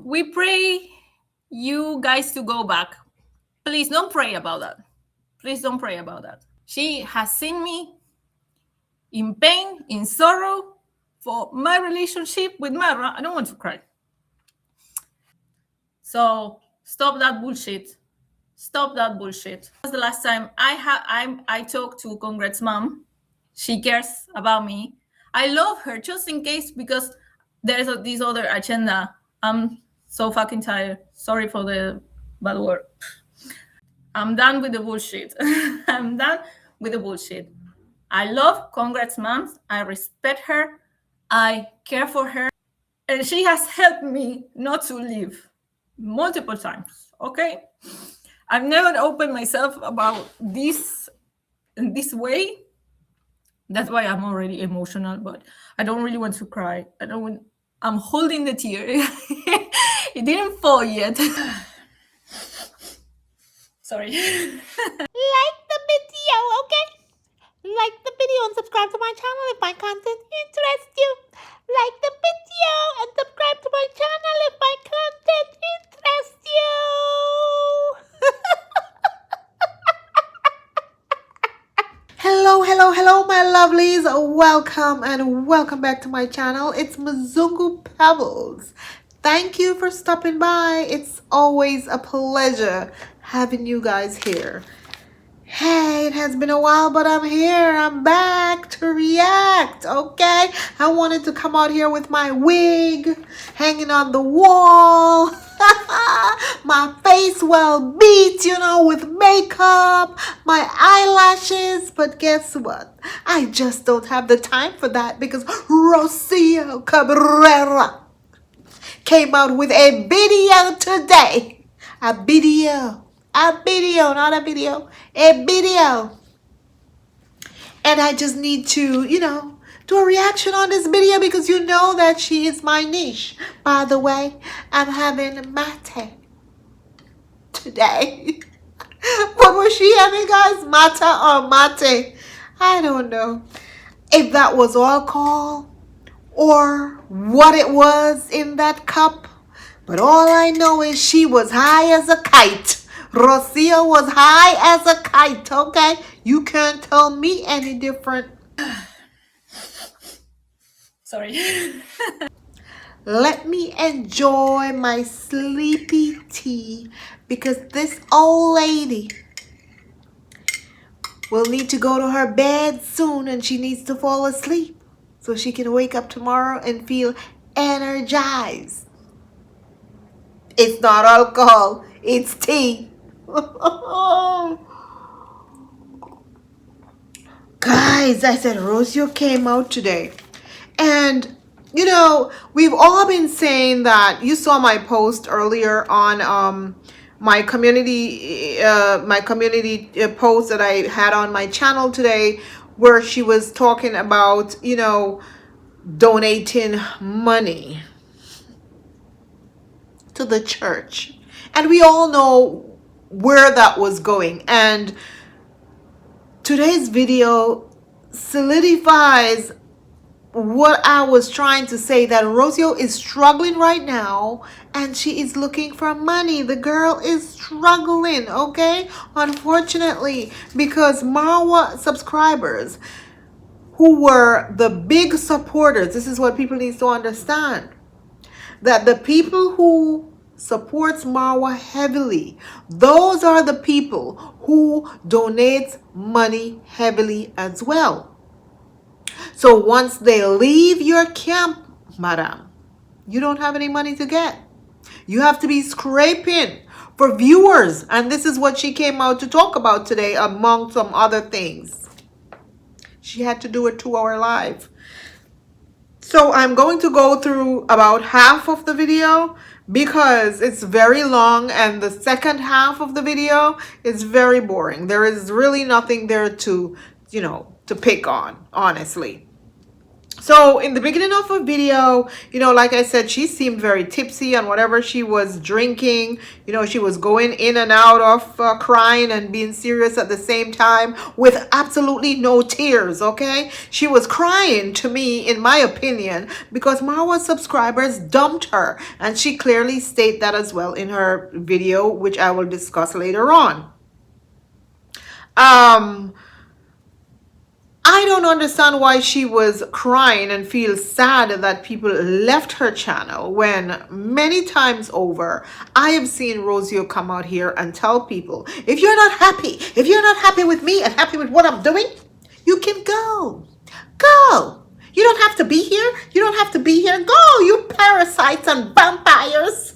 We pray you guys to go back. Please don't pray about that. Please don't pray about that. She has seen me in pain, in sorrow for my relationship with Marwa. I don't want to cry. So stop that bullshit. Stop that bullshit. That was the last time I talked to Congrats mom. She cares about me. I love her just in case because there's this other agenda. I'm so fucking tired. Sorry for the bad word. I'm done with the bullshit. I'm done with the bullshit. I love Congrats moms. I respect her. I care for her. And she has helped me not to leave multiple times. Okay? I've never opened myself about this in this way. That's why I'm already emotional, but I don't really want to cry. I'm holding the tear. It didn't fall yet. Sorry. Like the video, okay? Like the video and subscribe to my channel if my content interests you. Like the video and subscribe to my channel if my content interests you. Hello, my lovelies. Welcome and welcome back to my channel. It's Mzungu Pebbles. Thank you for stopping by. It's always a pleasure having you guys here. Hey, it has been a while, but I'm here. I'm back to react, okay? I wanted to come out here with my wig hanging on the wall. My face well beat, with makeup, my eyelashes. But guess what? I just don't have the time for that because Rocio Cabrera came out with a video today. A video, not a video, a video. And I just need to, do a reaction on this video because you know that she is my niche. By the way, I'm having mate today. What was she having, guys? Mata or mate? I don't know if that was alcohol or what it was in that cup. But all I know is she was high as a kite. Rosio was high as a kite, okay? You can't tell me any different. Sorry. Let me enjoy my sleepy tea because this old lady will need to go to her bed soon and she needs to fall asleep so she can wake up tomorrow and feel energized. It's not alcohol, it's tea. Guys, I said Rosio came out today. And, we've all been saying that. You saw my post earlier on my community post that I had on my channel today where she was talking about, donating money to the church. And we all know where that was going. And today's video solidifies what I was trying to say, that Rosio is struggling right now and she is looking for money. The girl is struggling, okay? Unfortunately, because Marwa subscribers who were the big supporters, this is what people need to understand, that the people who supports Marwa heavily, those are the people who donate money heavily as well. So once they leave your camp, madam, you don't have any money to get. You have to be scraping for viewers. And this is what she came out to talk about today, among some other things. She had to do a 2-hour live. So I'm going to go through about half of the video because it's very long and the second half of the video is very boring. There is really nothing there to, to pick on, honestly. So in the beginning of a video, like I said, she seemed very tipsy on whatever she was drinking. She was going in and out of crying and being serious at the same time with absolutely no tears, okay? She was crying, to me, in my opinion, because Marwa's subscribers dumped her. And she clearly stated that as well in her video, which I will discuss later on. I don't understand why she was crying and feel sad that people left her channel when many times over I have seen Rosio come out here and tell people, if you're not happy with me and happy with what I'm doing, you can go. Go. You don't have to be here. You don't have to be here. Go, you parasites and vampires.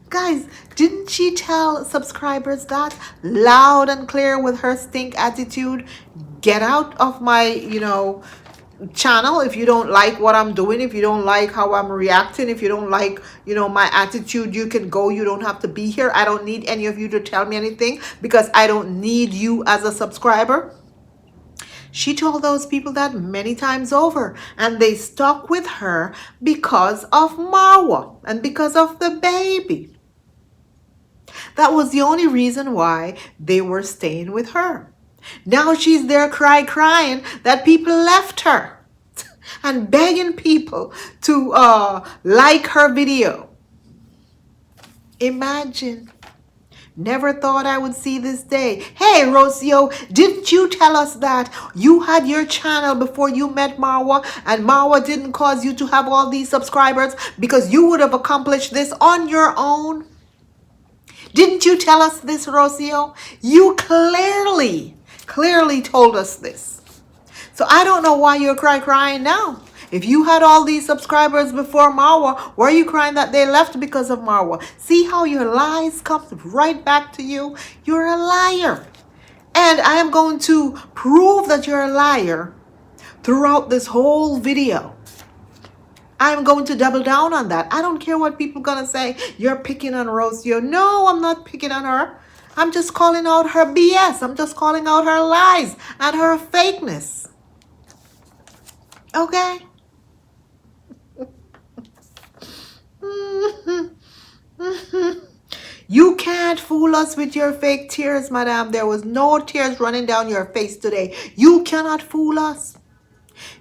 Guys, didn't she tell subscribers that loud and clear with her stink attitude? Get out of my, channel if you don't like what I'm doing, if you don't like how I'm reacting, if you don't like, my attitude, you can go. You don't have to be here. I don't need any of you to tell me anything because I don't need you as a subscriber. She told those people that many times over, and they stuck with her because of Marwa and because of the baby. That was the only reason why they were staying with her. Now she's there crying that people left her and begging people to like her video. Imagine. Never thought I would see this day. Hey, Rocio, didn't you tell us that you had your channel before you met Marwa and Marwa didn't cause you to have all these subscribers because you would have accomplished this on your own? Didn't you tell us this, Rosio? You clearly told us this. So I don't know why you're crying now. If you had all these subscribers before Marwa, why are you crying that they left because of Marwa? See how your lies come right back to you? You're a liar. And I am going to prove that you're a liar throughout this whole video. I'm going to double down on that. I don't care what people are going to say. You're picking on Rosio. No, I'm not picking on her. I'm just calling out her BS. I'm just calling out her lies and her fakeness. Okay? You can't fool us with your fake tears, madam. There was no tears running down your face today. You cannot fool us.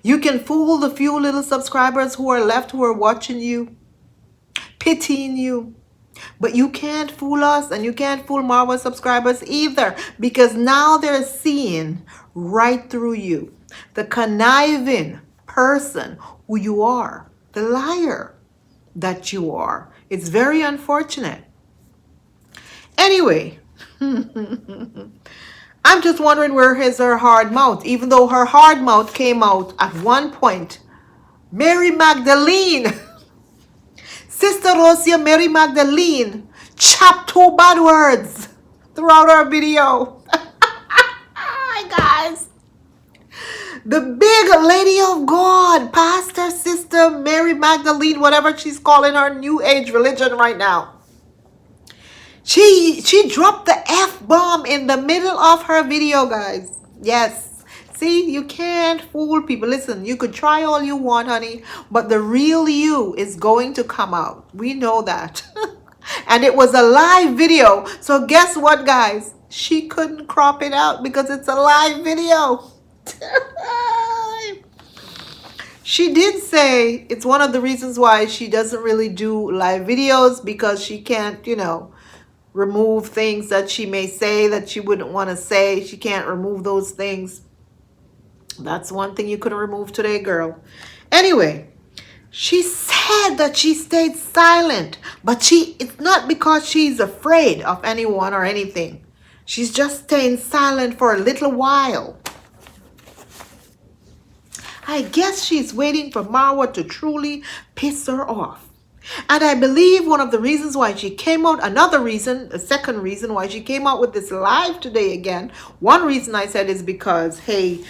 You can fool the few little subscribers who are left, who are watching you, pitying you. But you can't fool us, and you can't fool Marwa subscribers either, because now they're seeing right through you, the conniving person who you are, the liar that you are. It's very unfortunate. Anyway, I'm just wondering where is her hard mouth, even though her hard mouth came out at one point. Mary Magdalene, Sister Rocio Mary Magdalene, chopped 2 bad words throughout our video. Hi guys. The big lady of God, Pastor Sister Mary Magdalene, whatever she's calling her new age religion right now. She dropped the F-bomb in the middle of her video, guys. Yes. See, you can't fool people. Listen, you could try all you want, honey, but the real you is going to come out. We know that. And it was a live video. So guess what, guys? She couldn't crop it out because it's a live video. She did say it's one of the reasons why she doesn't really do live videos, because she can't, remove things that she may say that she wouldn't want to say. She can't remove those things. That's one thing you couldn't remove today, girl. Anyway, she said that she stayed silent, but it's not because she's afraid of anyone or anything. She's just staying silent for a little while. I guess she's waiting for Marwa to truly piss her off. And I believe one of the reasons why she came out, another reason, a second reason why she came out with this live today again. One reason I said is because, hey,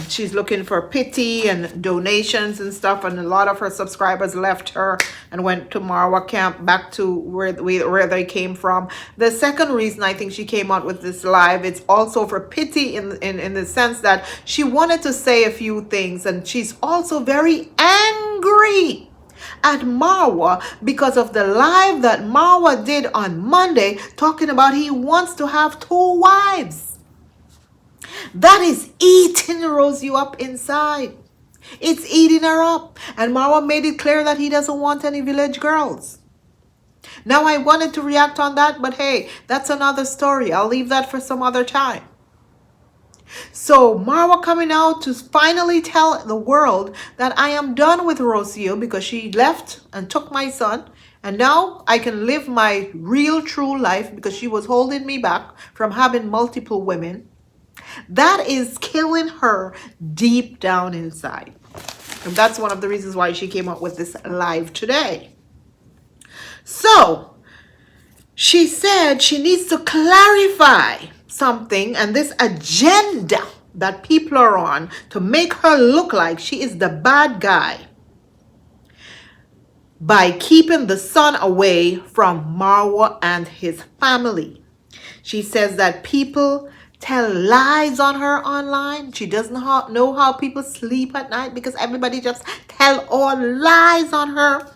she's looking for pity and donations and stuff, and a lot of her subscribers left her and went to Marwa camp, back to where they came from. The second reason I think she came out with this live, it's also for pity in the sense that she wanted to say a few things, and she's also very angry at Marwa because of the live that Marwa did on Monday talking about he wants to have 2 wives. That is eating Rosio up inside. It's eating her up. And Marwa made it clear that he doesn't want any village girls. Now I wanted to react on that, but hey, that's another story. I'll leave that for some other time. So Marwa coming out to finally tell the world that I am done with Rosio because she left and took my son. And now I can live my real true life because she was holding me back from having multiple women. That is killing her deep down inside. And that's one of the reasons why she came up with this live today. So she said she needs to clarify something, and this agenda that people are on to make her look like she is the bad guy by keeping the son away from Marwa and his family. She says that people tell lies on her online. She doesn't know how people sleep at night because everybody just tell all lies on her.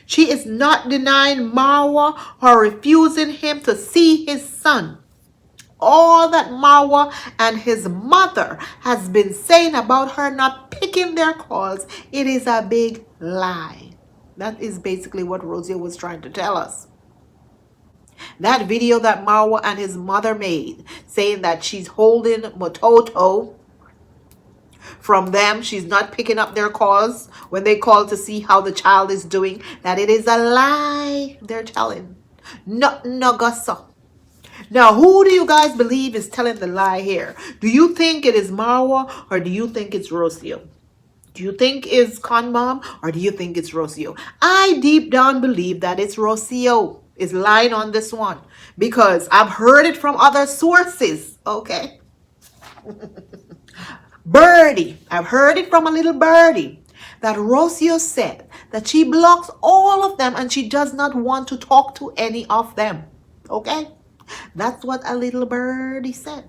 She is not denying Marwa or refusing him to see his son. All that Marwa and his mother has been saying about her not picking their calls, it is a big lie. That is basically what Rosio was trying to tell us. That video that Marwa and his mother made, saying that she's holding Mototo from them, she's not picking up their calls when they call to see how the child is doing, that it is a lie they're telling. Nothing no gossip. Now, who do you guys believe is telling the lie here? Do you think it is Marwa or do you think it's Rosio? Do you think it's conmom or do you think it's Rosio? I deep down believe that it's Rosio is lying on this one because I've heard it from other sources. Okay. Birdie, I've heard it from a little birdie that Rosio said that she blocks all of them and she does not want to talk to any of them. Okay. That's what a little birdie said.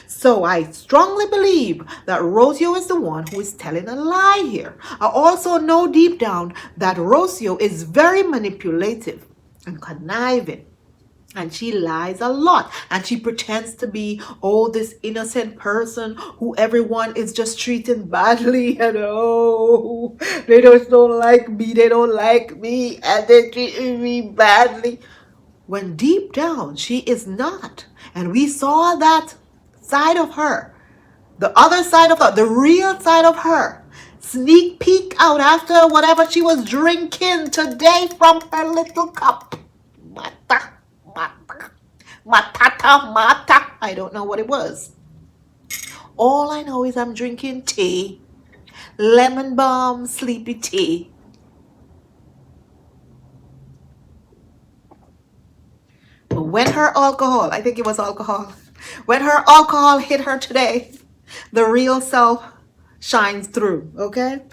So I strongly believe that Rosio is the one who is telling a lie here. I also know deep down that Rosio is very manipulative and conniving. And she lies a lot. And she pretends to be, oh, this innocent person who everyone is just treating badly. And oh, they just don't like me. They don't like me. And they're treating me badly. When deep down, she is not. And we saw that side of her. The other side of her. The real side of her. Sneak peek out after whatever she was drinking today from her little cup. Mata. Matata. I don't know what it was. All I know is I'm drinking tea. Lemon balm sleepy tea. But when her alcohol, I think it was alcohol. When her alcohol hit her today, the real self shines through. Okay?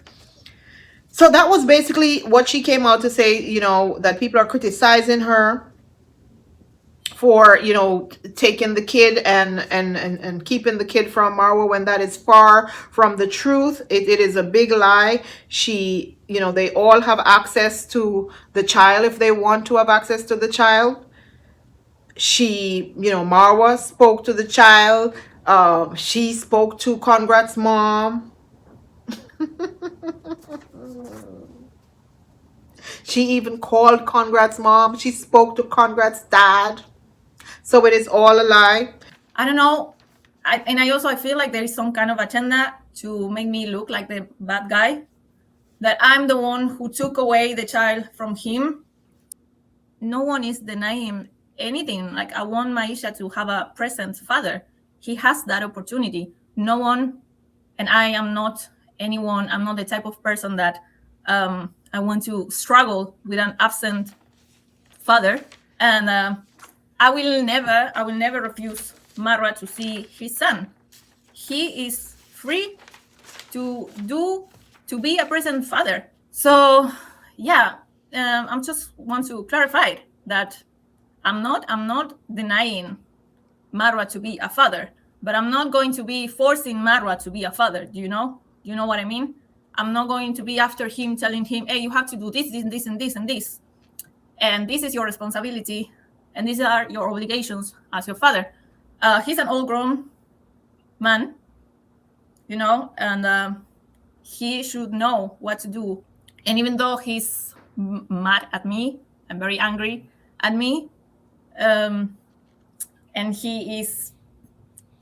So that was basically what she came out to say, you know, that people are criticizing her for, you know, taking the kid and keeping the kid from Marwa when that is far from the truth. It is a big lie. She, you know, they all have access to the child if they want to have access to the child. She, you know, Marwa spoke to the child. She spoke to Congrats mom. She even called Congrats mom. She spoke to Congrats dad. So it is all a lie. I don't know. I feel like there is some kind of agenda to make me look like the bad guy, that I'm the one who took away the child from him. No one is denying anything. Like, I want Maisha to have a present father. He has that opportunity. No one, and I am not anyone, I'm not the type of person that I want to struggle with an absent father, and I will never refuse Marwa to see his son. He is free to be a present father. So yeah, I just want to clarify that I'm not denying Marwa to be a father, but I'm not going to be forcing Marwa to be a father. Do you know what I mean? I'm not going to be after him, telling him, hey, you have to do this, and this, and this, and this is your responsibility, and these are your obligations as your father. He's an old grown man, and he should know what to do. And even though he's mad at me and very angry at me, and he is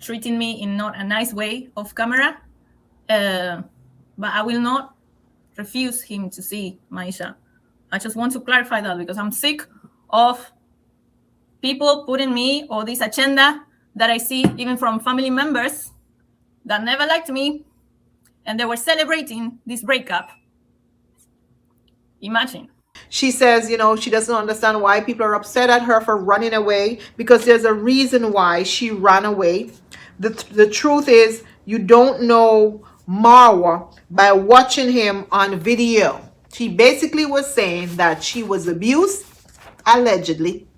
treating me in not a nice way off camera, but I will not refuse him to see Maisha. I just want to clarify that, because I'm sick of people putting me or this agenda that I see even from family members that never liked me, and they were celebrating this breakup. Imagine. She says, she doesn't understand why people are upset at her for running away, because there's a reason why she ran away. The truth is, you don't know Marwa by watching him on video. She basically was saying that she was abused, allegedly.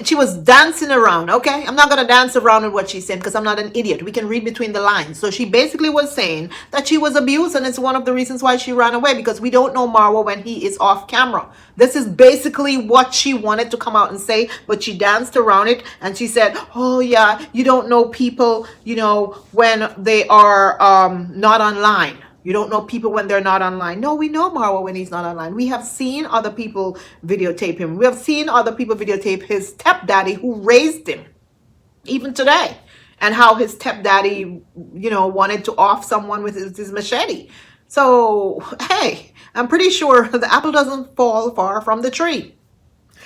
She was dancing around. Okay, I'm not going to dance around with what she said, because I'm not an idiot. We can read between the lines. So she basically was saying that she was abused, and it's one of the reasons why she ran away, because we don't know Marwa when he is off camera. This is basically what she wanted to come out and say, but she danced around it, and she said, oh yeah, you don't know people, when they are not online. You don't know people when they're not online. No, we know Marwa when he's not online. We have seen other people videotape him. We have seen other people videotape his stepdaddy who raised him, even today, and how his stepdaddy, wanted to off someone with his machete. So, hey, I'm pretty sure the apple doesn't fall far from the tree.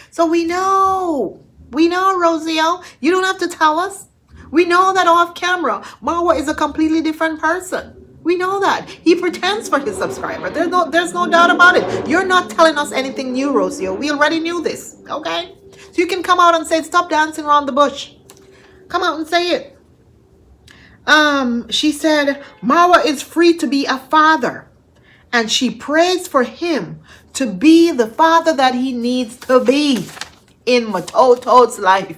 So we know, Rosio. You don't have to tell us. We know that off camera, Marwa is a completely different person. We know that. He pretends for his subscriber. There's no doubt about it. You're not telling us anything new, Rocio. We already knew this, okay? So you can come out and say, stop dancing around the bush. Come out and say it. She said, Marwa is free to be a father, and she prays for him to be the father that he needs to be in Matoto's life.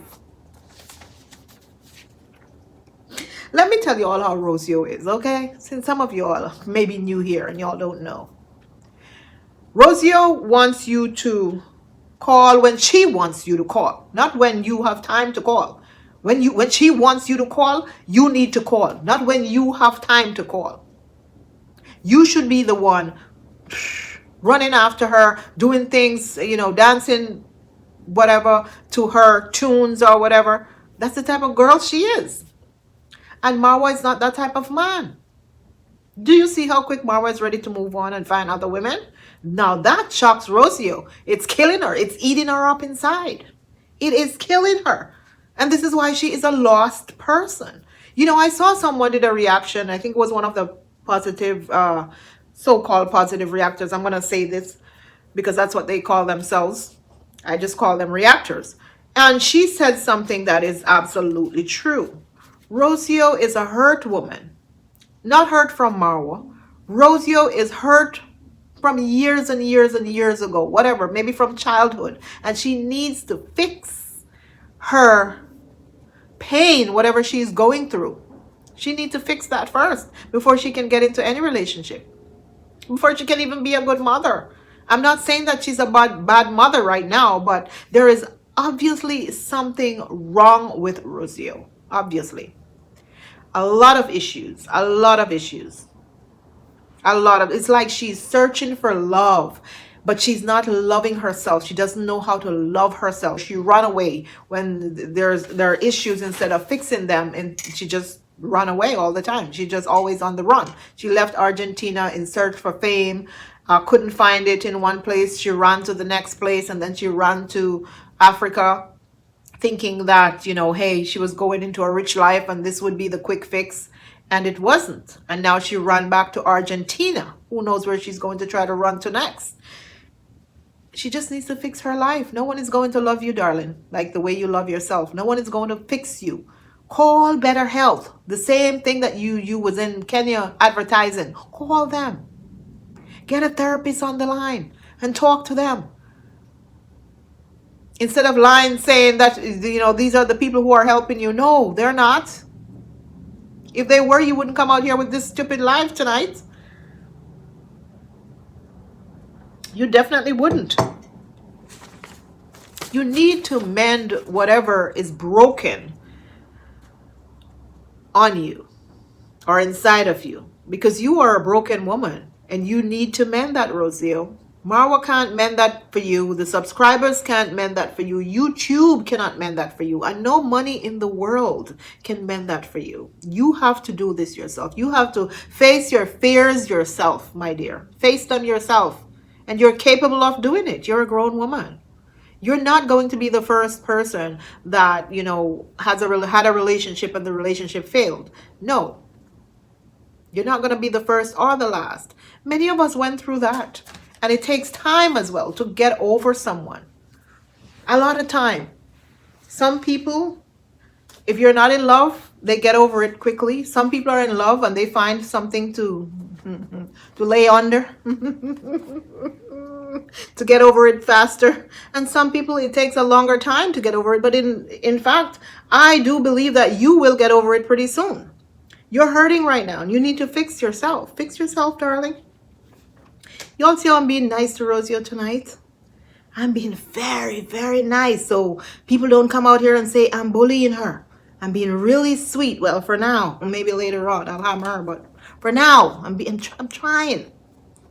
Let me tell you all how Rosio is, okay? Since some of y'all may be new here and y'all don't know. Rosio wants you to call when she wants you to call, not when you have time to call. When she wants you to call, you need to call, not when you have time to call. You should be the one running after her, doing things, dancing, whatever, to her tunes or whatever. That's the type of girl she is. And Marwa is not that type of man. Do you see how quick Marwa is ready to move on and find other women? Now that shocks Rosio. It's killing her. It's eating her up inside. It is killing her. And this is why she is a lost person. I saw someone did a reaction. I think it was one of the positive, so-called positive reactors. I'm going to say this because that's what they call themselves. I just call them reactors. And she said something that is absolutely true. Rosio is a hurt woman. Not hurt from Marwa. Rosio is hurt from years and years and years ago. Whatever. Maybe from childhood. And she needs to fix her pain, whatever she's going through. She needs to fix that first before she can get into any relationship. Before she can even be a good mother. I'm not saying that she's a bad mother right now, but there is obviously something wrong with Rosio. Obviously. A lot of issues. It's like she's searching for love, but she's not loving herself. She doesn't know how to love herself. She run away when there are issues. Instead of fixing them, and she just run away all the time. She's just always on the run. She left Argentina in search for fame, couldn't find it in one place. She ran to the next place, and then she ran to Africa, thinking that, hey, she was going into a rich life and this would be the quick fix. And it wasn't. And now she ran back to Argentina. Who knows where she's going to try to run to next? She just needs to fix her life. No one is going to love you, darling, like the way you love yourself. No one is going to fix you. Call Better Health. The same thing that you was in Kenya advertising. Call them. Get a therapist on the line and talk to them. Instead of lying saying that, these are the people who are helping you. No, they're not. If they were, you wouldn't come out here with this stupid live tonight. You definitely wouldn't. You need to mend whatever is broken on you or inside of you, because you are a broken woman and you need to mend that, Rosio. Marwa can't mend that for you. The subscribers can't mend that for you. YouTube cannot mend that for you. And no money in the world can mend that for you. You have to do this yourself. You have to face your fears yourself, my dear. Face them yourself. And you're capable of doing it. You're a grown woman. You're not going to be the first person that, had a relationship and the relationship failed. No. You're not going to be the first or the last. Many of us went through that. And it takes time as well to get over someone. A lot of time. Some people, if you're not in love, they get over it quickly. Some people are in love and they find something to lay under. To get over it faster. And some people, it takes a longer time to get over it. But in fact, I do believe that you will get over it pretty soon. You're hurting right now and you need to fix yourself. Fix yourself, darling. Y'all see how I'm being nice to Rosio tonight? I'm being very, very nice so people don't come out here and say I'm bullying her. I'm being really sweet. Well, for now, maybe later on I'll hammer her, but for now, I'm trying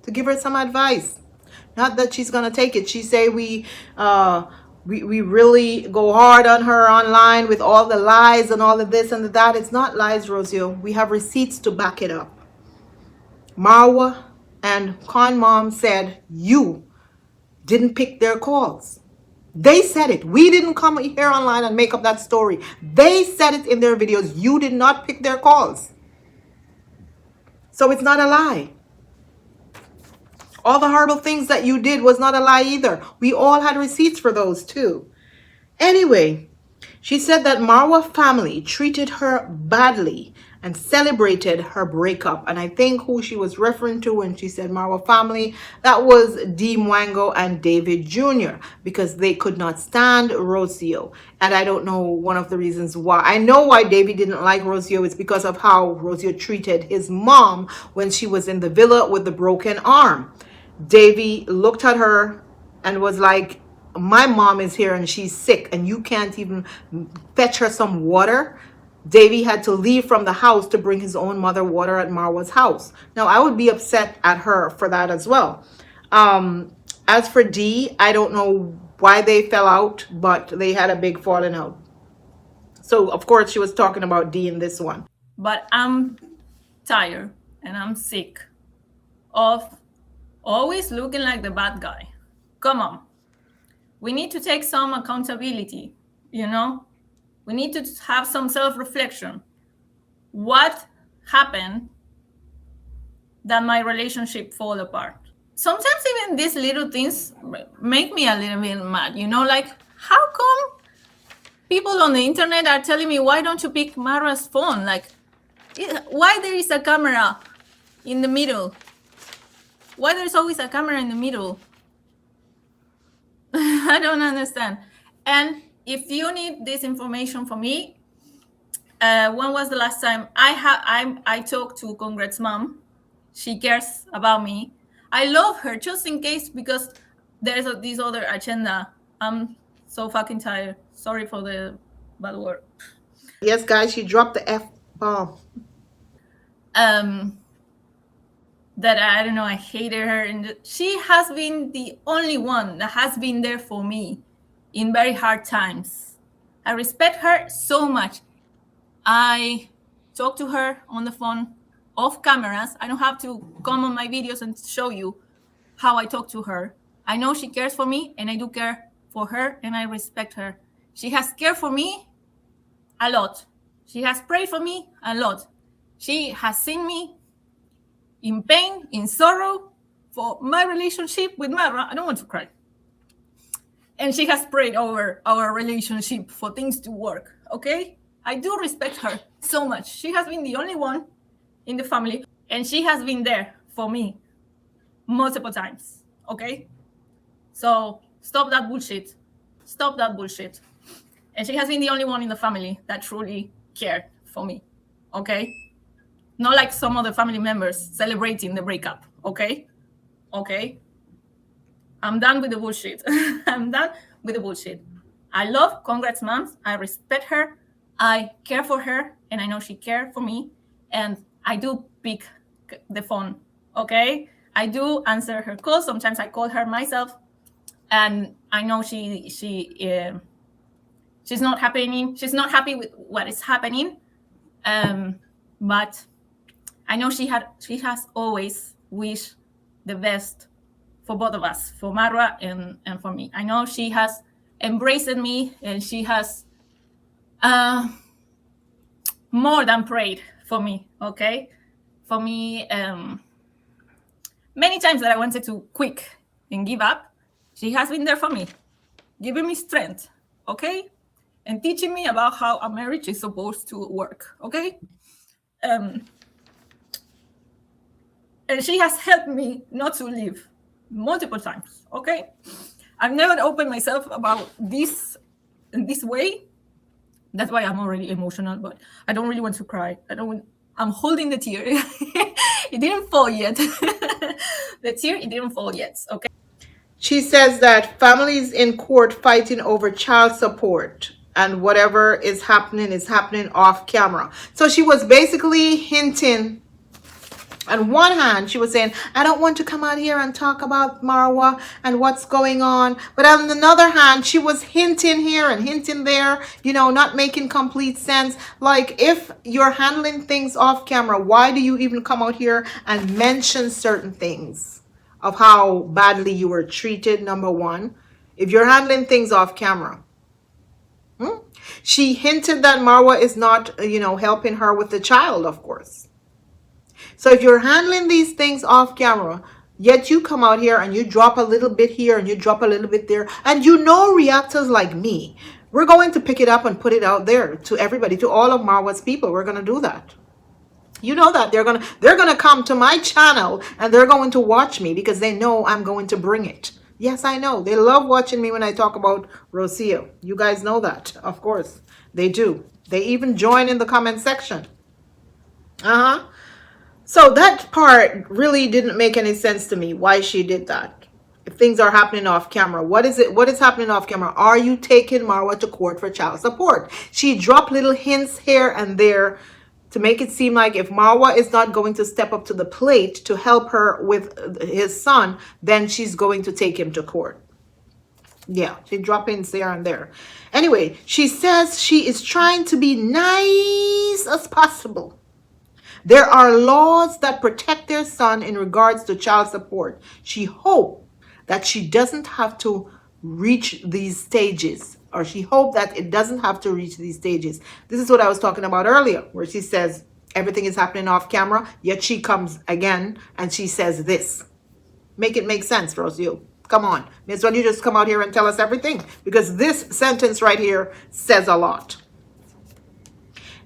to give her some advice. Not that she's gonna take it. She say we really go hard on her online with all the lies and all of this and that. It's not lies, Rosio. We have receipts to back it up. Marwa and conmom said you didn't pick their calls. They said it. We didn't come here online and make up that story. They said it in their videos. You did not pick their calls. So it's not a lie. All the horrible things that you did was not a lie either. We all had receipts for those too. Anyway, she said that Marwa family treated her badly and celebrated her breakup. And I think who she was referring to when she said Marwa family, that was Dee Mwango and David Jr. because they could not stand Rocio. And I don't know one of the reasons why. I know why David didn't like Rocio. It's because of how Rocio treated his mom when she was in the villa with the broken arm. Davy looked at her and was like, my mom is here and she's sick and you can't even fetch her some water. Davy had to leave from the house to bring his own mother water at Marwa's house. Now, I would be upset at her for that as well. As for Dee, I don't know why they fell out, but they had a big falling out. So, of course, she was talking about Dee in this one. But I'm tired and I'm sick of always looking like the bad guy. Come on. We need to take some accountability, We need to have some self-reflection. What happened that my relationship fall apart? Sometimes even these little things make me a little bit mad, like, how come people on the internet are telling me, why don't you pick Marwa's phone? Like, why there is a camera in the middle? Why there's always a camera in the middle? I don't understand. And if you need this information from me, when was the last time I talked to Congrats mom? She cares about me. I love her, just in case, because there's this other agenda. I'm so fucking tired. Sorry for the bad word. Yes, guys, she dropped the F-bomb. That I don't know, I hated her, and she has been the only one that has been there for me in very hard times. I respect her so much. I talk to her on the phone, off cameras. I don't have to come on my videos and show you how I talk to her. I know she cares for me, and I do care for her, and I respect her. She has cared for me a lot. She has prayed for me a lot. She has seen me in pain, in sorrow for my relationship with Marwa. I don't want to cry. And she has prayed over our relationship for things to work, okay? I do respect her so much. She has been the only one in the family, and she has been there for me multiple times, okay? So stop that bullshit. Stop that bullshit. And she has been the only one in the family that truly cared for me, okay? Not like some other family members celebrating the breakup, okay? Okay? I'm done with the bullshit. I'm done with the bullshit. I love Congrats Moms. I respect her. I care for her, and I know she cares for me. And I do pick the phone, okay? I do answer her calls. Sometimes I call her myself, and I know she's not happening. She's not happy with what is happening, but I know she has always wished the best for both of us, for Marwa and for me. I know she has embraced me, and she has more than prayed for me, okay? For me, many times that I wanted to quit and give up, she has been there for me, giving me strength, okay? And teaching me about how a marriage is supposed to work, okay? And she has helped me not to leave multiple times, okay? I've never opened myself about this in this way. That's why I'm already emotional, but I don't really want to cry. I'm holding the tear. It didn't fall yet. The tear, it didn't fall yet, okay? She says that families in court fighting over child support, and whatever is happening off camera. So she was basically hinting. On one hand, she was saying, I don't want to come out here and talk about Marwa and what's going on. But on another hand, she was hinting here and hinting there, not making complete sense. Like, if you're handling things off camera, why do you even come out here and mention certain things of how badly you were treated, number one, if you're handling things off camera? She hinted that Marwa is not, helping her with the child, of course. So if you're handling these things off camera, yet you come out here and you drop a little bit here and you drop a little bit there, and reactors like me, we're going to pick it up and put it out there to everybody, to all of Marwa's people. We're going to do that. You know that they're gonna come to my channel and they're going to watch me because they know I'm going to bring it. Yes, I know. They love watching me when I talk about Rosio. You guys know that, of course. They do. They even join in the comment section. So that part really didn't make any sense to me, why she did that. If things are happening off camera, what is happening off camera? Are you taking Marwa to court for child support? She dropped little hints here and there to make it seem like if Marwa is not going to step up to the plate to help her with his son, then she's going to take him to court. Yeah, she dropped hints there and there. Anyway, she says she is trying to be nice as possible. There are laws that protect their son in regards to child support. She hoped that she doesn't have to reach these stages, or she hoped that it doesn't have to reach these stages. This is what I was talking about earlier, where she says everything is happening off camera, yet she comes again and she says this. Make it make sense, Rosio. Come on. May as well you just come out here and tell us everything, because this sentence right here says a lot.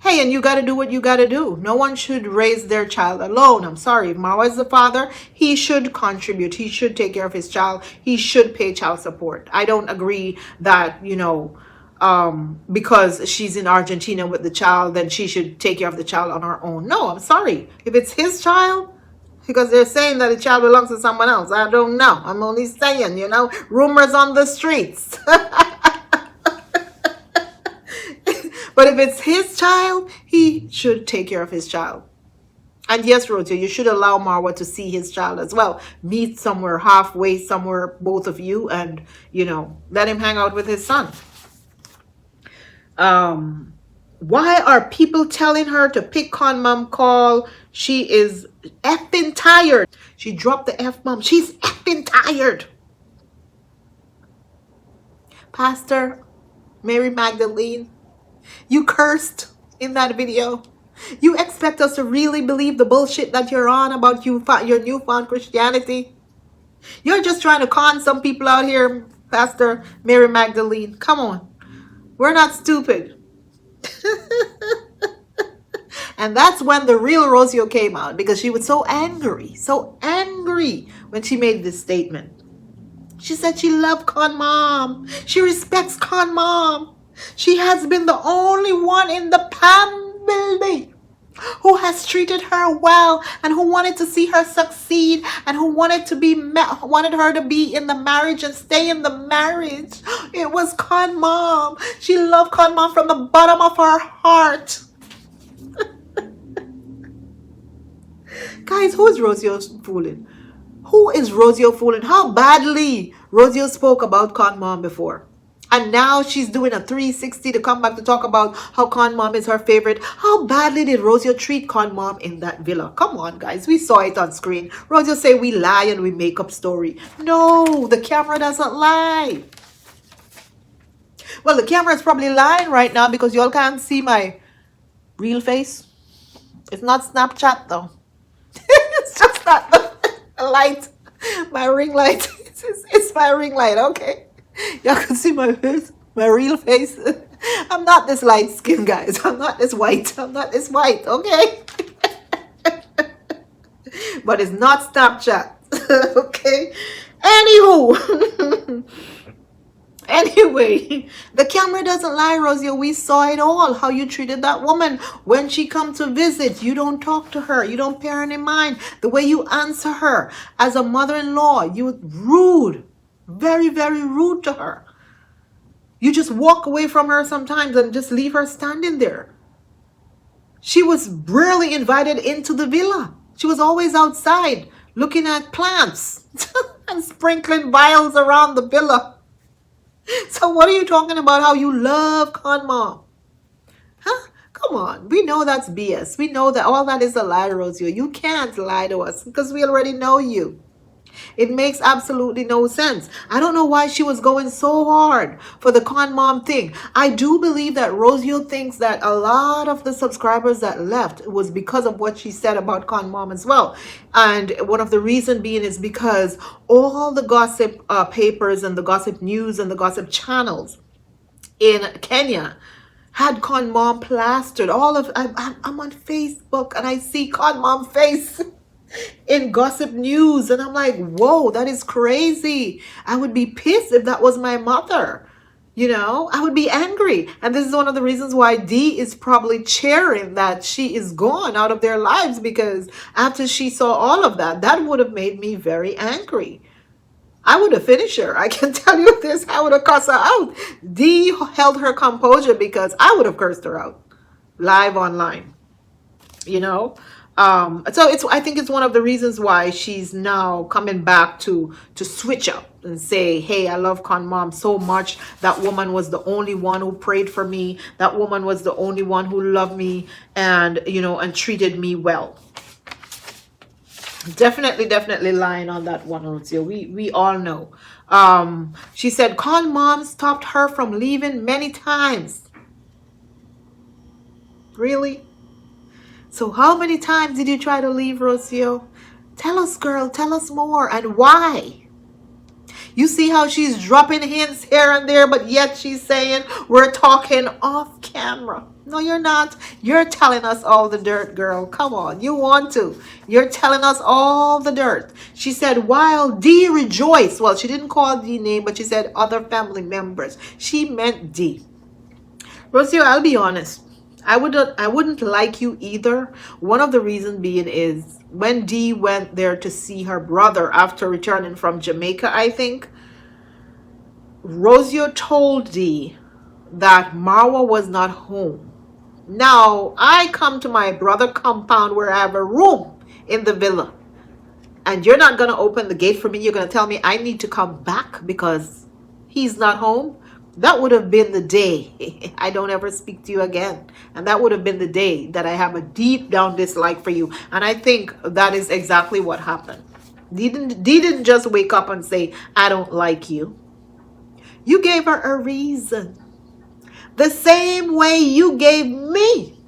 Hey, and you got to do what you got to do. No one should raise their child alone. I'm sorry. If Marwa is the father, he should contribute. He should take care of his child. He should pay child support. I don't agree that, because she's in Argentina with the child, then she should take care of the child on her own. No, I'm sorry. If it's his child, because they're saying that the child belongs to someone else. I don't know. I'm only saying, rumors on the streets. But if it's his child, he should take care of his child. And yes, Rocio, you should allow Marwa to see his child as well. Meet somewhere halfway, somewhere, both of you, and, let him hang out with his son. Why are people telling her to pick conmom call? She is effing tired. She dropped the F-bomb. She's effing tired. Pastor Mary Magdalene, you cursed in that video. You expect us to really believe the bullshit that you're on about your newfound Christianity? You're just trying to con some people out here, Pastor Mary Magdalene. Come on. We're not stupid. And that's when the real Rosio came out, because she was so angry when she made this statement. She said she loved conmom. She respects conmom. She has been the only one in the family who has treated her well and who wanted to see her succeed and who wanted her to be in the marriage and stay in the marriage. It was conmom. She loved conmom from the bottom of her heart. Guys, who is Rosio fooling? Who is Rosio fooling? How badly Rosio spoke about conmom before. And now she's doing a 360 to come back to talk about how conmom is her favorite. How badly did Rosio treat conmom in that villa? Come on, guys. We saw it on screen. Rosio say we lie and we make up story. No, the camera doesn't lie. Well, the camera is probably lying right now because y'all can't see my real face. It's not Snapchat though. It's just not the light. My ring light. It's my ring light, okay? Y'all can see my face, my real face. I'm not this light skin, guys. I'm not this white. I'm not this white, okay? But it's not Snapchat, okay? Anywho. Anyway, the camera doesn't lie, Rosio. We saw it all, how you treated that woman when she come to visit. You don't talk to her. You don't pay her any mind. The way you answer her as a mother-in-law, you were rude. Very, very rude to her. You just walk away from her sometimes and just leave her standing there. She was rarely invited into the villa. She was always outside looking at plants and sprinkling vials around the villa. So what are you talking about how you love conmom? Huh? Come on. We know that's BS. We know that all that is a lie, Rosio. You can't lie to us because we already know you. It makes absolutely no sense. I don't know why she was going so hard for the conmom thing. I do believe that Rosio thinks that a lot of the subscribers that left was because of what she said about conmom as well. And one of the reasons being is because all the gossip papers and the gossip news and the gossip channels in Kenya had conmom plastered. I'm on Facebook and I see conmom face in gossip news, and I'm like, whoa, that is crazy. I would be pissed if that was my mother. You know, I would be angry. And this is one of the reasons why Dee is probably cheering that she is gone out of their lives, because after she saw all of that, that would have made me very angry. I would have finished her. I can tell you this. I would have cussed her out. Dee held her composure because I would have cursed her out live online. You know? So I think it's one of the reasons why she's now coming back to switch up and say, hey, I love conmom so much. That woman was the only one who prayed for me. That woman was the only one who loved me and, you know, and treated me well. Definitely lying on that one, Rocio. We all know. She said conmom stopped her from leaving many times. Really? So how many times did you try to leave, Rosio? Tell us, girl. Tell us more. And why? You see how she's dropping hints here and there, but yet she's saying we're talking off camera. No, you're not. You're telling us all the dirt, girl. Come on. You want to. You're telling us all the dirt. She said, while Dee rejoiced. Well, she didn't call Dee name, but she said other family members. She meant Dee. Rosio, I'll be honest. I wouldn't like you either. One of the reasons being is when Dee went there to see her brother after returning from Jamaica, I think, Rosio told Dee that Marwa was not home. Now, I come to my brother compound where I have a room in the villa. And you're not going to open the gate for me. You're going to tell me I need to come back because he's not home. That would have been the day I don't ever speak to you again. And that would have been the day that I have a deep down dislike for you. And I think that is exactly what happened. Dee didn't just wake up and say, I don't like you. You gave her a reason. The same way you gave me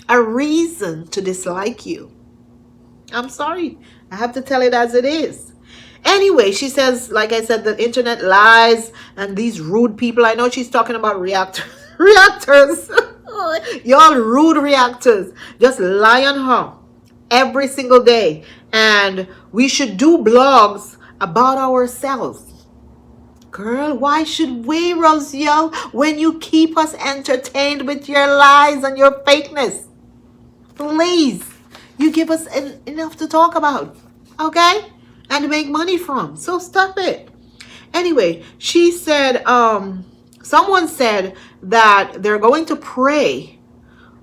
a reason to dislike you. I'm sorry. I have to tell it as it is. Anyway, she says, like I said, the internet lies and these rude people. I know she's talking about reactors. Y'all rude reactors just lie on her every single day. And we should do blogs about ourselves. Girl, why should we, Rosio, when you keep us entertained with your lies and your fakeness? Please, you give us enough to talk about, okay? And make money from. So stop it. Anyway, she said, someone said that they're going to pray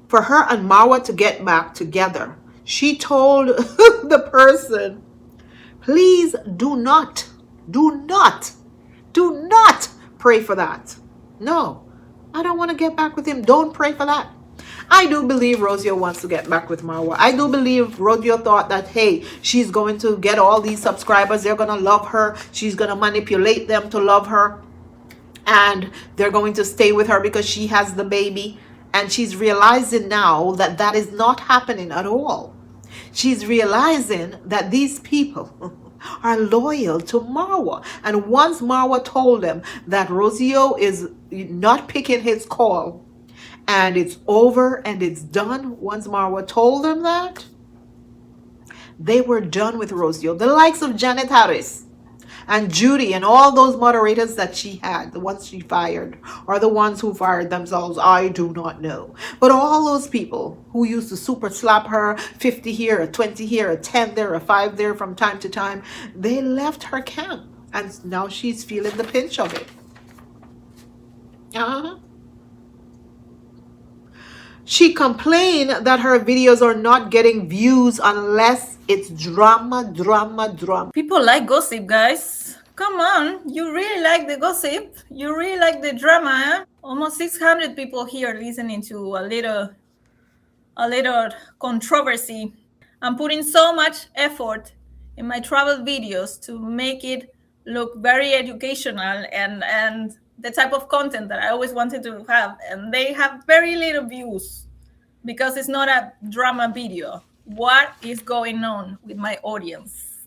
for her and Marwa to get back together. She told the person, please do not pray for that. No, I don't want to get back with him. Don't pray for that. I do believe Rosio wants to get back with Marwa. I do believe Rosio thought that, hey, she's going to get all these subscribers. They're going to love her. She's going to manipulate them to love her. And they're going to stay with her because she has the baby. And she's realizing now that that is not happening at all. She's realizing that these people are loyal to Marwa. And once Marwa told them that Rosio is not picking his call, and it's over and it's done, once Marwa told them that, they were done with Rosio. The likes of Janet Harris and Judy and all those moderators that she had, the ones she fired, or the ones who fired themselves, I do not know. But all those people who used to super slap her, 50 here, a 20 here, a 10 there, a 5 there from time to time, they left her camp. And now she's feeling the pinch of it. She complained that her videos are not getting views unless it's drama. People like gossip, guys. Come on, you really like the gossip? You really like the drama, eh? Almost 600 people here listening to a little controversy. I'm putting so much effort in my travel videos to make it look very educational and the type of content that I always wanted to have, and they have very little views because it's not a drama video. What is going on with my audience?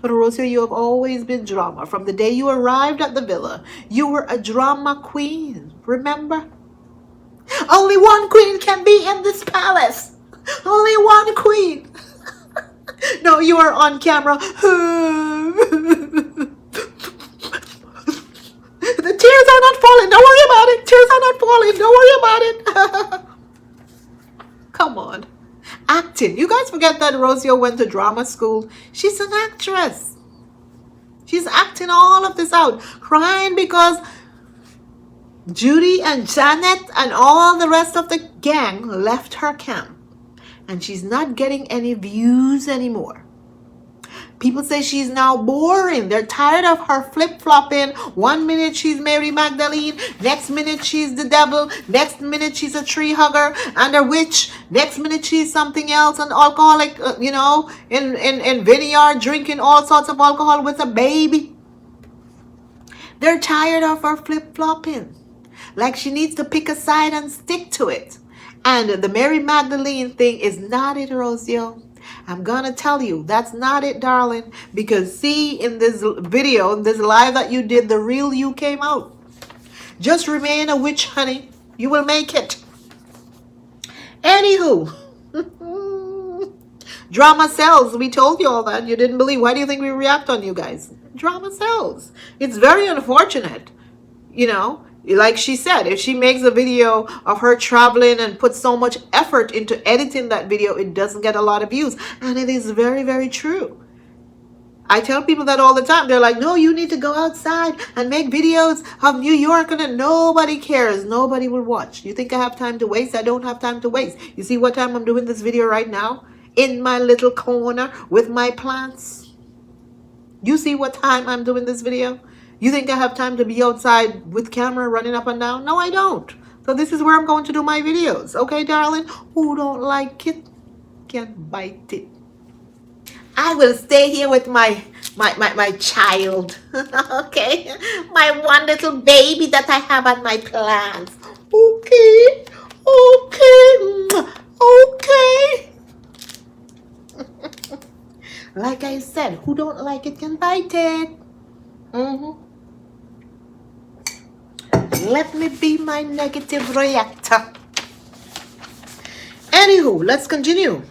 But Rosio, you have always been drama. From the day you arrived at the villa, you were a drama queen, remember? Only one queen can be in this palace. Only one queen. No, you are on camera. The tears are not falling. Don't worry about it. Tears are not falling. Don't worry about it. Come on. Acting. You guys forget that Rosio went to drama school. She's an actress. She's acting all of this out. Crying because Judy and Janet and all the rest of the gang left her camp. And she's not getting any views anymore. People say she's now boring. They're tired of her flip-flopping. 1 minute she's Mary Magdalene. Next minute she's the devil. Next minute she's a tree hugger and a witch. Next minute she's something else, an alcoholic, in vineyard drinking all sorts of alcohol with a baby. They're tired of her flip-flopping. Like she needs to pick a side and stick to it. And the Mary Magdalene thing is not it, Rosio. I'm gonna tell you, that's not it, darling. Because see, in this video, in this live that you did, the real you came out. Just remain a witch, honey. You will make it. Anywho. Drama sells. We told you all that. You didn't believe. Why do you think we react on you guys? Drama sells. It's very unfortunate. Like she said, if she makes a video of her traveling and puts so much effort into editing that video, it doesn't get a lot of views. And it is very, very true. I tell people that all the time. They're like, no, you need to go outside and make videos of New York, and nobody cares. Nobody will watch. You think I have time to waste? I don't have time to waste. You see what time I'm doing this video right now? In my little corner with my plants. You see what time I'm doing this video? You think I have time to be outside with camera running up and down? No, I don't. So this is where I'm going to do my videos. Okay, darling? Who don't like it can bite it. I will stay here with my child. Okay? My one little baby that I have on my plants. Okay? okay, okay, okay. Like I said, who don't like it can bite it. Let me be my negative reactor. Anywho, let's continue.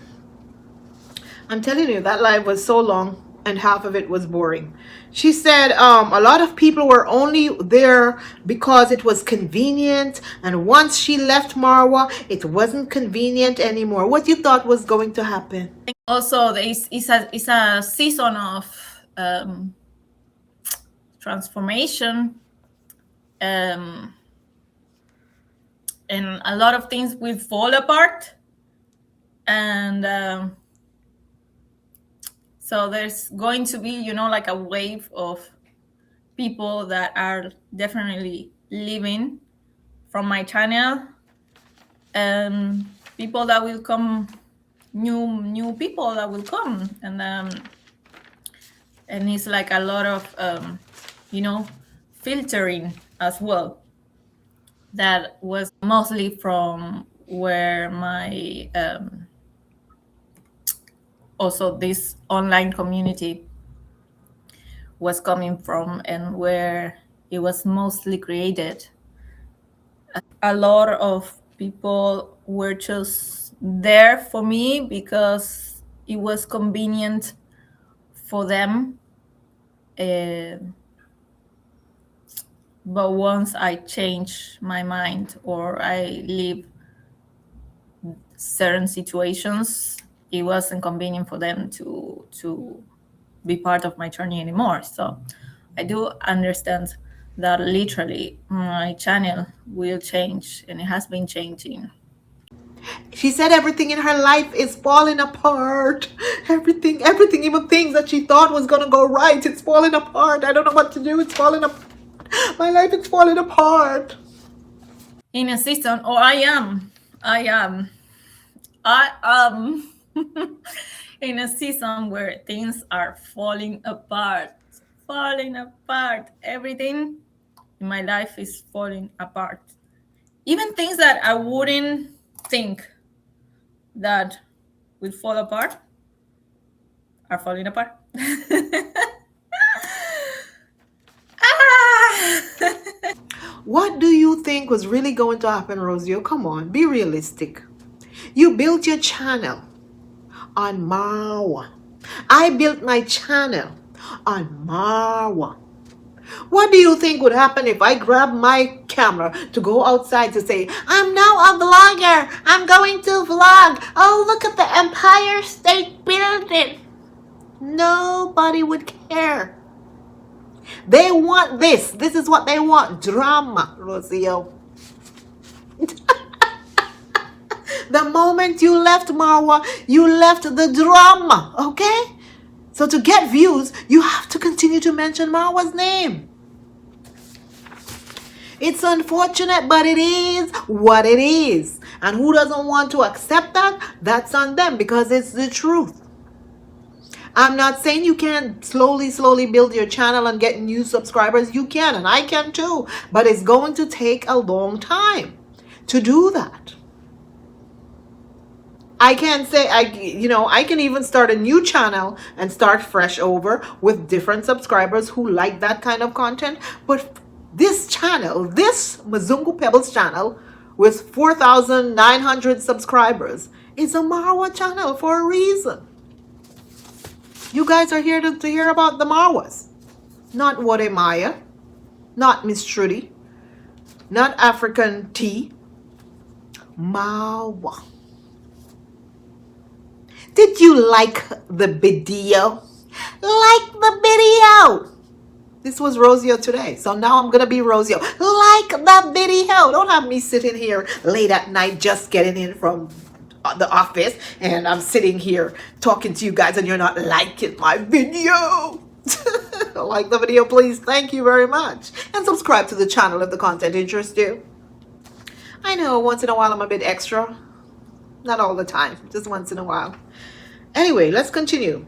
I'm telling you, that live was so long and half of it was boring. She said a lot of people were only there because it was convenient, and once she left Marwa, it wasn't convenient anymore. What you thought was going to happen? Also, it's a season of transformation, and a lot of things will fall apart, and so there's going to be, like a wave of people that are definitely leaving from my channel, and people that will come, new people that will come, and it's like a lot of filtering as well. That was mostly from where my also this online community was coming from, and where it was mostly created. A lot of people were just there for me because it was convenient for them. But once I change my mind or I leave certain situations, it wasn't convenient for them to be part of my journey anymore. So I do understand that literally my channel will change, and it has been changing. She said everything in her life is falling apart. Everything, even things that she thought was going to go right, it's falling apart. I don't know what to do. It's falling apart. My life is falling apart. In a season, or I am in a season where things are falling apart. Everything in my life is falling apart. Even things that I wouldn't think that will fall apart are falling apart. What do you think was really going to happen, Rosio? Come on, be realistic. You built your channel on Marwa. I built my channel on Marwa. What do you think would happen if I grab my camera to go outside to say, I'm now a vlogger, I'm going to vlog, oh, look at the Empire State Building? Nobody would care. They want this. This is what they want. Drama, Rosio. The moment you left Marwa, you left the drama, okay? So to get views, you have to continue to mention Marwa's name. It's unfortunate, but it is what it is. And who doesn't want to accept that? That's on them, because it's the truth. I'm not saying you can't slowly build your channel and get new subscribers. You can, and I can too. But it's going to take a long time to do that. I can't say, I can even start a new channel and start fresh over with different subscribers who like that kind of content. But this channel, this Mzungu Pebbles channel with 4,900 subscribers is a Marwa channel for a reason. You guys are here to hear about the Marwas, not Wademaya, not Miss Trudy, not African tea. Marwa. Did you like the video? Like the video. This was Rosio today, so now I'm going to be Rosio. Like the video. Don't have me sitting here late at night just getting in from the office and I'm sitting here talking to you guys and you're not liking my video. Like the video, please. Thank you very much. And subscribe to the channel if the content interests you. I know once in a while I'm a bit extra. Not all the time, just once in a while. Anyway, let's continue.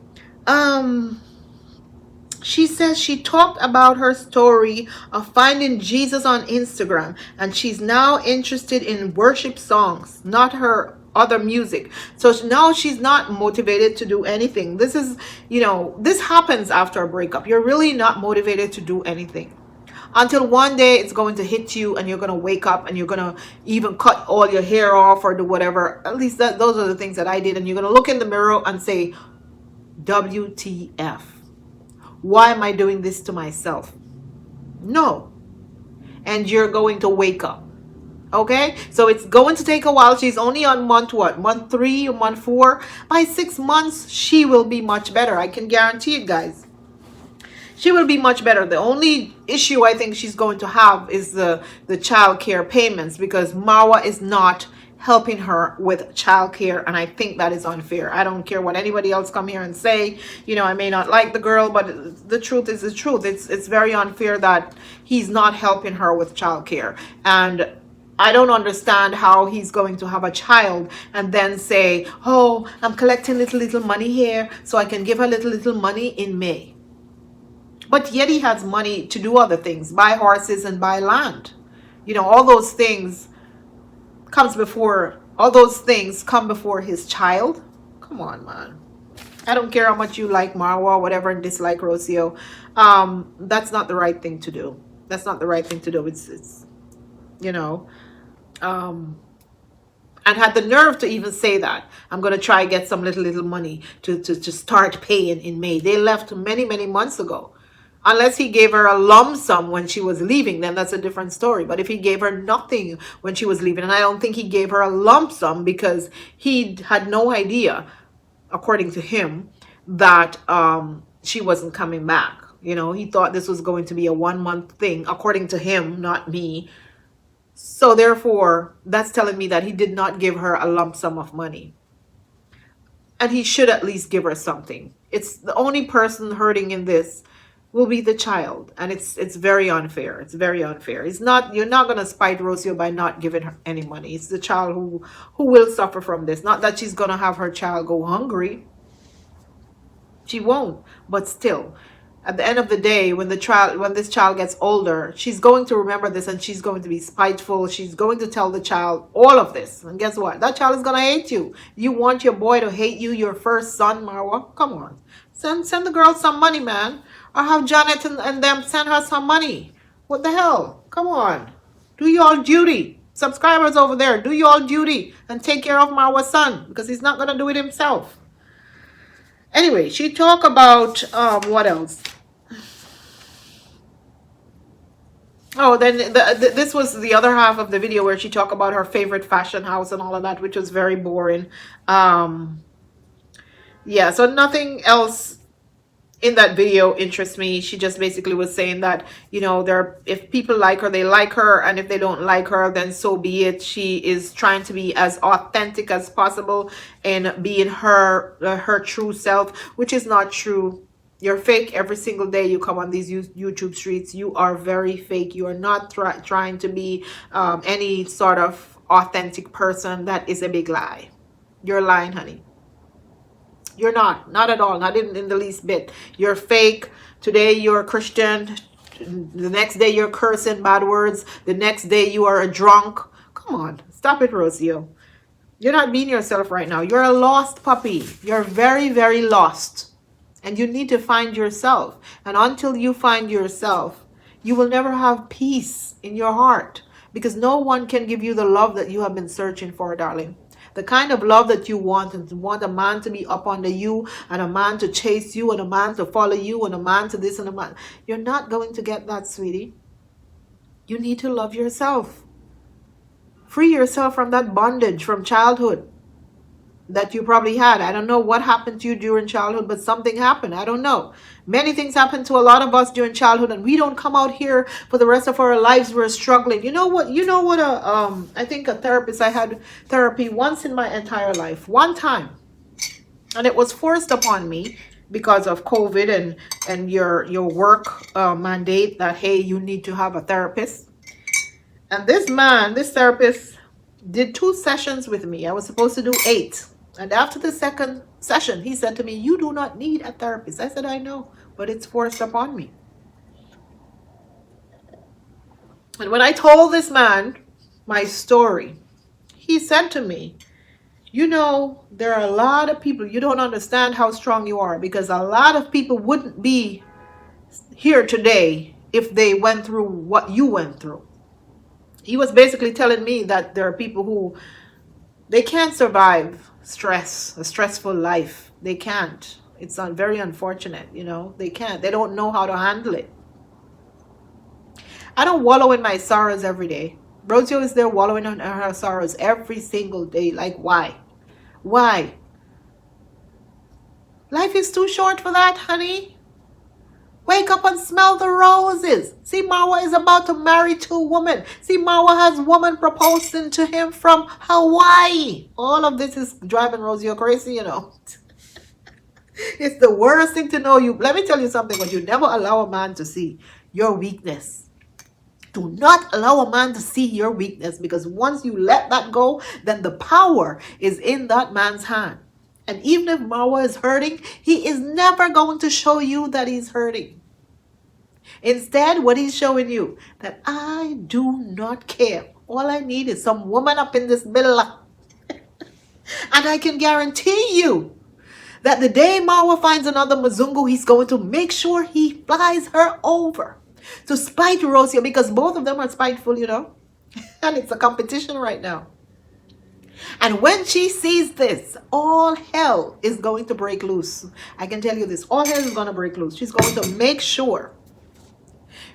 She says she talked about her story of finding Jesus on Instagram, and she's now interested in worship songs, not her other music. So now she's not motivated to do anything. This is, this happens after a breakup. You're really not motivated to do anything until one day it's going to hit you and you're going to wake up and you're going to even cut all your hair off or do whatever. At least those are the things that I did. And you're going to look in the mirror and say, WTF? Why am I doing this to myself? No. And you're going to wake up. Okay? So it's going to take a while. She's only on month what? Month 3 or month 4? By 6 months, she will be much better. I can guarantee it, guys. She will be much better. The only issue I think she's going to have is the child care payments, because Marwa is not helping her with childcare, and I think that is unfair. I don't care what anybody else come here and say. I may not like the girl, but the truth is the truth. It's very unfair that he's not helping her with childcare, and I don't understand how he's going to have a child and then say, "Oh, I'm collecting little money here so I can give her little money in May." But yet he has money to do other things, buy horses and buy land. All those things all those things come before his child. Come on, man. I don't care how much you like Marwa, whatever, and dislike Rosio. That's not the right thing to do. That's not the right thing to do. It's and had the nerve to even say that I'm going to try get some little money to start paying in May. They left many months ago. Unless he gave her a lump sum when she was leaving, then that's a different story. But if he gave her nothing when she was leaving, and I don't think he gave her a lump sum because he had no idea, according to him, that she wasn't coming back. He thought this was going to be a 1-month thing, according to him, not me. So therefore, that's telling me that he did not give her a lump sum of money. And he should at least give her something. It's the only person hurting in this will be the child, and it's very unfair. It's very unfair. You're not going to spite Rosio by not giving her any money. It's the child who will suffer from this. Not that she's going to have her child go hungry. She won't. But still, at the end of the day, when this child gets older, she's going to remember this, and she's going to be spiteful. She's going to tell the child all of this. And guess what? That child is going to hate you. You want your boy to hate you, your first son, Marwa? Come on. Send the girl some money, man. Or have Janet and them send her some money. What the hell? Come on. Do your duty. Subscribers over there, do your duty and take care of Marwa's son, because he's not going to do it himself. Anyway, she talked about, what else? Oh, then this was the other half of the video where she talked about her favorite fashion house and all of that, which was very boring. Yeah, so nothing else in that video interests me. She just basically was saying that, if people like her, they like her, and if they don't like her, then so be it. She is trying to be as authentic as possible and being her true self, which is not true. You're fake every single day you come on these YouTube streets. You are very fake. You are not trying to be any sort of authentic person. That is a big lie. You're lying, honey. You're not at all, not in the least bit. You're fake. Today you're a Christian, the next day you're cursing bad words, the next day you are a drunk. Come on, stop it, Rosio. You're not being yourself right now. You're a lost puppy. You're very, very lost, and you need to find yourself. And until you find yourself, you will never have peace in your heart, because no one can give you the love that you have been searching for, darling. The kind of love that you want, and want a man to be up under you, and a man to chase you, and a man to follow you, and a man to this, and a man. You're not going to get that, sweetie. You need to love yourself. Free yourself from that bondage from childhood that you probably had. I don't know what happened to you during childhood, but something happened. I don't know. Many things happen to a lot of us during childhood, and we don't come out here for the rest of our lives. We're struggling. You know what? I think a therapist, I had therapy once in my entire life, one time, and it was forced upon me because of COVID and your work mandate that, hey, you need to have a therapist. And this therapist did 2 sessions with me. I was supposed to do 8. And after the second session, he said to me, "You do not need a therapist." I said, "I know, but it's forced upon me. And when I told this man my story, he said to me, you know, there are a lot of people, you don't understand how strong you are, because a lot of people wouldn't be here today if they went through what you went through. He was basically telling me that there are people who, they can't survive stress, a stressful life. They can't. It's very unfortunate, you know. They can't. They don't know how to handle it. I don't wallow in my sorrows every day. Rosio is there wallowing in her sorrows every single day. Like, why? Why? Life is too short for that, honey. Wake up and smell the roses. See, Marwa is about to marry 2 women. See, Marwa has woman proposing to him from Hawaii. All of this is driving Rosio crazy, you know. It's the worst thing to know. Let me tell you something. When you never allow a man to see your weakness, do not allow a man to see your weakness, because once you let that go, then the power is in that man's hand. And even if Marwa is hurting, he is never going to show you that he's hurting. Instead, what he's showing you, that I do not care. All I need is some woman up in this villa. And I can guarantee you that the day Marwa finds another Mzungu, he's going to make sure he flies her over to spite Rosio, because both of them are spiteful, you know. And it's a competition right now. And when she sees this, all hell is going to break loose. I can tell you this. All hell is going to break loose. She's going to make sure.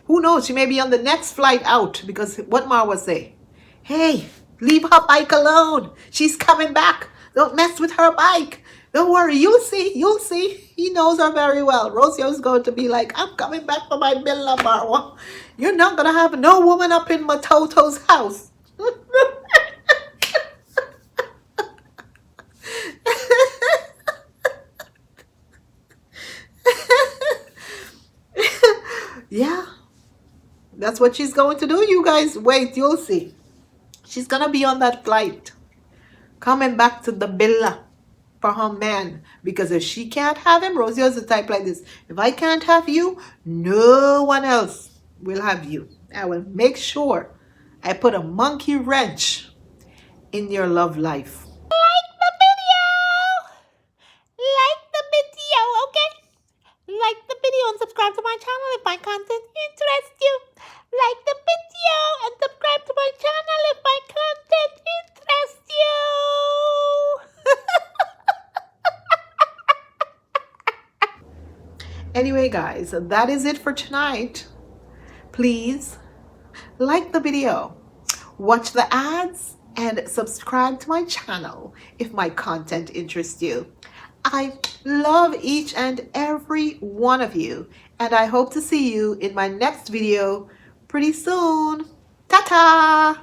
Who knows? She may be on the next flight out, because what Marwa say? Hey, leave her bike alone. She's coming back. Don't mess with her bike. Don't worry. You'll see. You'll see. He knows her very well. Rosio is going to be like, I'm coming back for my villa, Marwa. You're not going to have no woman up in Matoto's house. Yeah, that's what she's going to do, you guys. Wait, you'll see. She's going to be on that flight, coming back to the villa for her man. Because if she can't have him, Rosio is the type like this. If I can't have you, no one else will have you. I will make sure I put a monkey wrench in your love life. Like the video, okay? Like the video and subscribe to my channel if my content interests you. Like the video and subscribe to my channel if my content interests you. Anyway, guys, that is it for tonight. Please like the video, watch the ads, and subscribe to my channel if my content interests you. I love each and every one of you, and I hope to see you in my next video pretty soon. Ta-ta!